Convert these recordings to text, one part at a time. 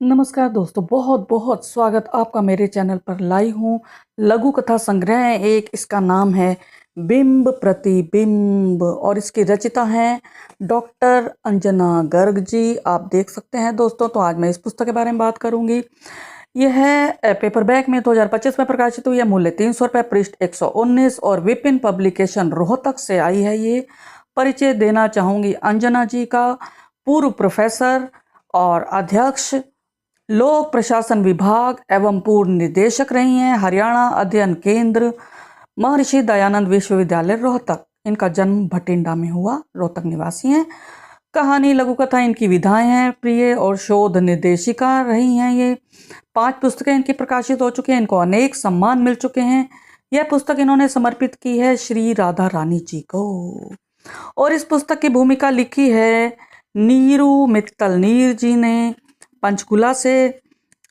नमस्कार दोस्तों, बहुत बहुत स्वागत आपका मेरे चैनल पर। लाई हूँ लघु कथा संग्रह एक, इसका नाम है बिंब प्रतिबिंब और इसकी रचिता हैं डॉक्टर अंजना गर्ग जी। आप देख सकते हैं दोस्तों। तो आज मैं इस पुस्तक के बारे में बात करूंगी। यह है पेपरबैक में 2025 में प्रकाशित हुई है। मूल्य 300 रुपये, पृष्ठ 119 और विपिन पब्लिकेशन रोहतक से आई है। ये परिचय देना चाहूंगी अंजना जी का। पूर्व प्रोफेसर और अध्यक्ष लोक प्रशासन विभाग एवं पूर्व निदेशक रही हैं, हरियाणा अध्ययन केंद्र महर्षि दयानंद विश्वविद्यालय रोहतक। इनका जन्म भटिंडा में हुआ। रोहतक निवासी हैं। कहानी लघु कथा इनकी विधाएं हैं प्रिय और शोध निर्देशिका रही हैं। ये 5 पुस्तकें इनकी प्रकाशित हो चुकी हैं। इनको अनेक सम्मान मिल चुके हैं। यह पुस्तक इन्होंने समर्पित की है श्री राधा रानी जी को। और इस पुस्तक की भूमिका लिखी है नीरू मित्तल नीर जी ने, पंचकुला से।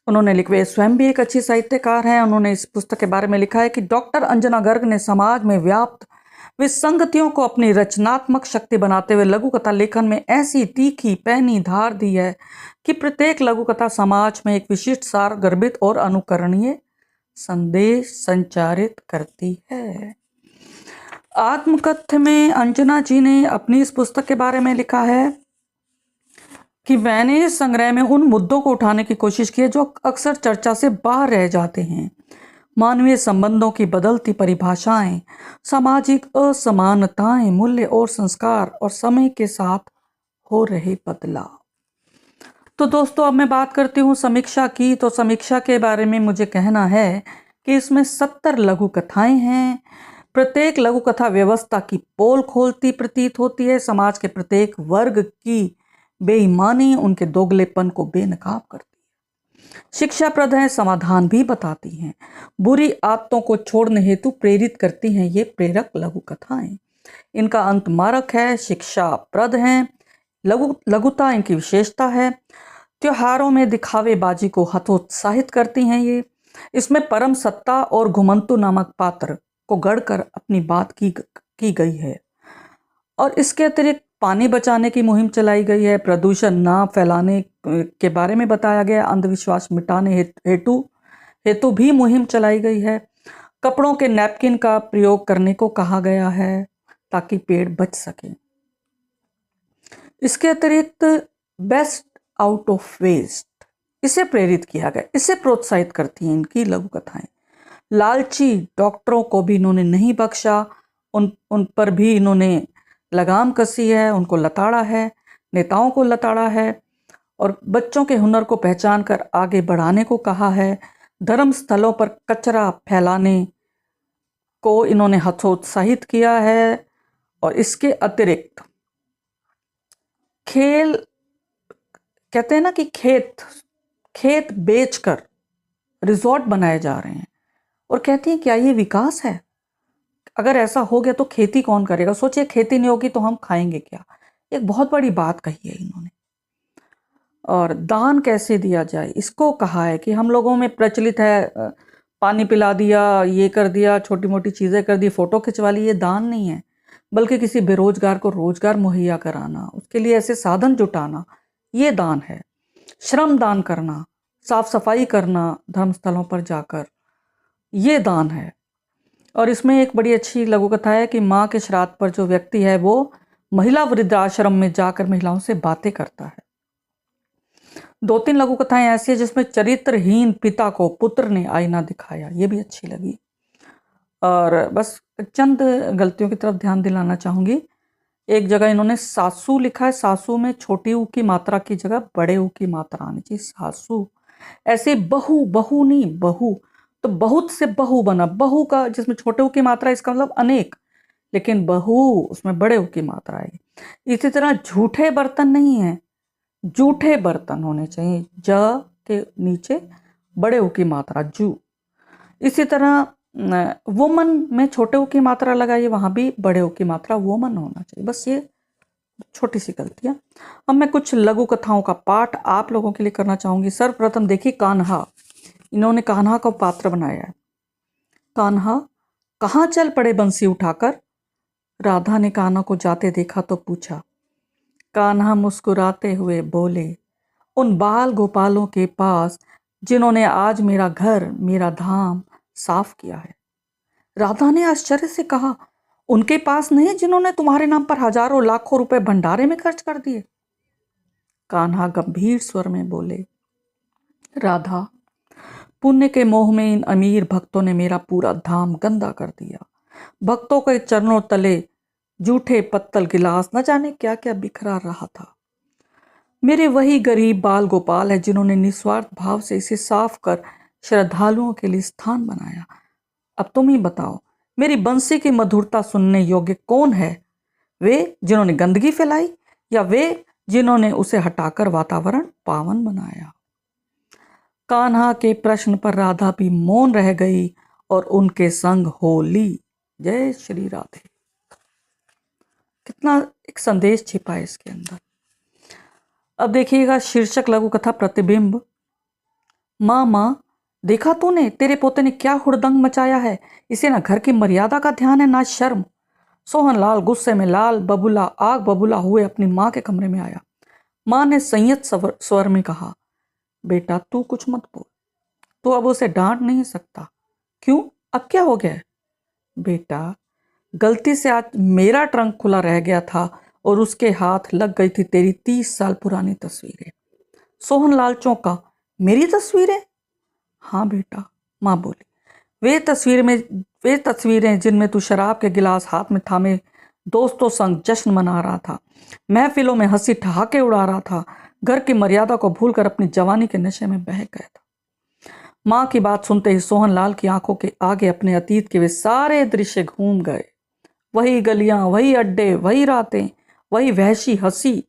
उन्होंने लिखा, वे स्वयं भी एक अच्छी साहित्यकार हैं। उन्होंने इस पुस्तक के बारे में लिखा है कि डॉक्टर अंजना गर्ग ने समाज में व्याप्त विसंगतियों को अपनी रचनात्मक शक्ति बनाते हुए लघु कथा लेखन में ऐसी तीखी पैनी धार दी है कि प्रत्येक लघु कथा समाज में एक विशिष्ट सार गर्भित और अनुकरणीय संदेश संचारित करती है। आत्मकथ्य में अंजना जी ने अपनी इस पुस्तक के बारे में लिखा है कि मैंने इस संग्रह में उन मुद्दों को उठाने की कोशिश की है जो अक्सर चर्चा से बाहर रह जाते हैं। मानवीय संबंधों की बदलती परिभाषाएं, सामाजिक असमानताएं, मूल्य और संस्कार और समय के साथ हो रहे बदलाव। तो दोस्तों, अब मैं बात करती हूँ समीक्षा की। तो समीक्षा के बारे में मुझे कहना है कि इसमें 70 लघु कथाएं हैं। प्रत्येक लघु कथा व्यवस्था की पोल खोलती प्रतीत होती है। समाज के प्रत्येक वर्ग की बेईमानी, उनके दोगलेपन को बेनकाब करती है। शिक्षाप्रद है, समाधान भी बताती हैं, बुरी आदतों को छोड़ने हेतु प्रेरित करती हैं। ये प्रेरक लघु कथाएं। इनका अंत मारक है, शिक्षाप्रद हैं। लघुता इनकी विशेषता है। त्योहारों में दिखावेबाजी को हतोत्साहित करती हैं ये। इसमें परम सत्ता और घुमंतु नामक पात्र को गढ़कर अपनी बात की गई है। और इसके अतिरिक्त पानी बचाने की मुहिम चलाई गई है। प्रदूषण ना फैलाने के बारे में बताया गया। अंधविश्वास मिटाने हेतु भी मुहिम चलाई गई है। कपड़ों के नैपकिन का प्रयोग करने को कहा गया है ताकि पेड़ बच सके। इसके अतिरिक्त बेस्ट आउट ऑफ वेस्ट, इसे प्रेरित किया गया, इसे प्रोत्साहित करती हैं इनकी लघु कथाएं। लालची डॉक्टरों को भी इन्होंने नहीं बख्शा। उन पर भी इन्होंने लगाम कसी है, उनको लताड़ा है, नेताओं को लताड़ा है और बच्चों के हुनर को पहचान कर आगे बढ़ाने को कहा है। धर्म स्थलों पर कचरा फैलाने को इन्होंने हतोत्साहित किया है। और इसके अतिरिक्त खेल, कहते हैं ना कि खेत बेचकर रिजॉर्ट बनाए जा रहे हैं और कहती हैं क्या ये विकास है? अगर ऐसा हो गया तो खेती कौन करेगा? सोचिए, खेती नहीं होगी तो हम खाएंगे क्या? एक बहुत बड़ी बात कही है इन्होंने। और दान कैसे दिया जाए, इसको कहा है कि हम लोगों में प्रचलित है, पानी पिला दिया, ये कर दिया, छोटी मोटी चीज़ें कर दी, फोटो खिंचवा ली। ये दान नहीं है, बल्कि किसी बेरोजगार को रोजगार मुहैया कराना, उसके लिए ऐसे साधन जुटाना, ये दान है। श्रम दान करना, साफ सफाई करना धर्मस्थलों पर जाकर, ये दान है। और इसमें एक बड़ी अच्छी लघु कथा है कि माँ के श्राद्ध पर जो व्यक्ति है वो महिला वृद्धाश्रम में जाकर महिलाओं से बातें करता है। 2-3 लघु कथाएं ऐसी है जिसमें चरित्रहीन पिता को पुत्र ने आईना दिखाया, ये भी अच्छी लगी। और बस चंद गलतियों की तरफ ध्यान दिलाना चाहूंगी। एक जगह इन्होंने सासू लिखा है। सासू में छोटी ऊ की मात्रा की जगह बड़े ऊ की मात्रा आनी चाहिए, सासू। ऐसे बहू नहीं, बहू तो बहुत से बहू बना, बहू का जिसमें छोटे ऊ की मात्रा, इसका मतलब अनेक, लेकिन बहू उसमें बड़े ऊ की मात्रा है। इसी तरह झूठे बर्तन नहीं है, जूठे बर्तन होने चाहिए, ज के नीचे बड़े ऊ की मात्रा, जू। इसी तरह वुमन में छोटे ऊ की मात्रा लगाइए, वहां भी बड़े ऊ की मात्रा वुमन होना चाहिए। बस ये छोटी सी गलतियां। अब मैं कुछ लघु कथाओं का पाठ आप लोगों के लिए करना चाहूंगी। सर्वप्रथम देखिए कान्हा। इन्होंने कान्हा का पात्र बनाया है। कान्हा कहाँ चल पड़े बंसी उठाकर? राधा ने कान्हा को जाते देखा तो पूछा। कान्हा मुस्कुराते हुए बोले, उन बाल गोपालों के पास जिन्होंने आज मेरा घर, मेरा धाम साफ किया है। राधा ने आश्चर्य से कहा, उनके पास नहीं जिन्होंने तुम्हारे नाम पर हजारों लाखों रुपए भंडारे में खर्च कर दिए? कान्हा गंभीर स्वर में बोले, राधा, पुण्य के मोह में इन अमीर भक्तों ने मेरा पूरा धाम गंदा कर दिया। भक्तों के चरणों तले जूठे पत्तल गिलास न जाने क्या क्या बिखरा रहा था। मेरे वही गरीब बाल गोपाल है जिन्होंने निस्वार्थ भाव से इसे साफ कर श्रद्धालुओं के लिए स्थान बनाया। अब तुम ही बताओ, मेरी बंसी की मधुरता सुनने योग्य कौन है? वे जिन्होंने गंदगी फैलाई या वे जिन्होंने उसे हटाकर वातावरण पावन बनाया? कान्हा के प्रश्न पर राधा भी मौन रह गई और उनके संग हो ली। जय श्री राधे। कितना एक संदेश छिपा है इसके अंदर। अब देखिएगा शीर्षक लघु कथा प्रतिबिंब। माँ, देखा तूने तेरे पोते ने क्या हुड़दंग मचाया है? इसे ना घर की मर्यादा का ध्यान है ना शर्म। सोहनलाल गुस्से में लाल बबूला आग बबूला हुए अपनी माँ के कमरे में आया। माँ ने संयत स्वर में कहा, बेटा तू कुछ मत बोल, तू अब उसे डांट नहीं सकता। क्यों, अब क्या हो गया है? बेटा, गलती से आज मेरा ट्रंक खुला रह गया था और उसके हाथ लग गई थी तेरी 30 साल पुरानी तस्वीरें। सोहनलाल चौंका, मेरी तस्वीरें? हाँ बेटा, माँ बोली, वे तस्वीरें जिनमें तू शराब के गिलास हाथ में थामे दोस्तों संग जश्न मना रहा था, महफिलों में हंसी ठहाके उड़ा रहा था, घर की मर्यादा को भूलकर अपनी जवानी के नशे में बह गया था। माँ की बात सुनते ही सोहनलाल की आंखों के आगे अपने अतीत के वे सारे दृश्य घूम गए। वही गलियां, वही अड्डे, वही रातें, वही वहशी हंसी।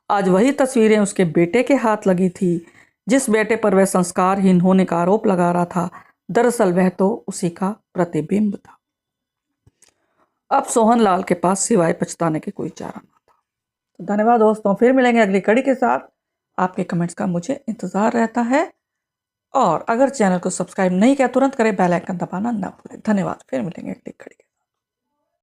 आज वही तस्वीरें उसके बेटे के हाथ लगी थी, जिस बेटे पर वह संस्कारहीन होने का आरोप लगा रहा था। दरअसल वह तो उसी का प्रतिबिंब था। अब सोहनलाल के पास सिवाय पछताने के कोई चारा न था। तो धन्यवाद दोस्तों, फिर मिलेंगे अगली कड़ी के साथ। आपके कमेंट्स का मुझे इंतजार रहता है और अगर चैनल को सब्सक्राइब नहीं किया तुरंत करें, बेल आइकन दबाना ना भूलें। धन्यवाद, फिर मिलेंगे अगली कड़ी के।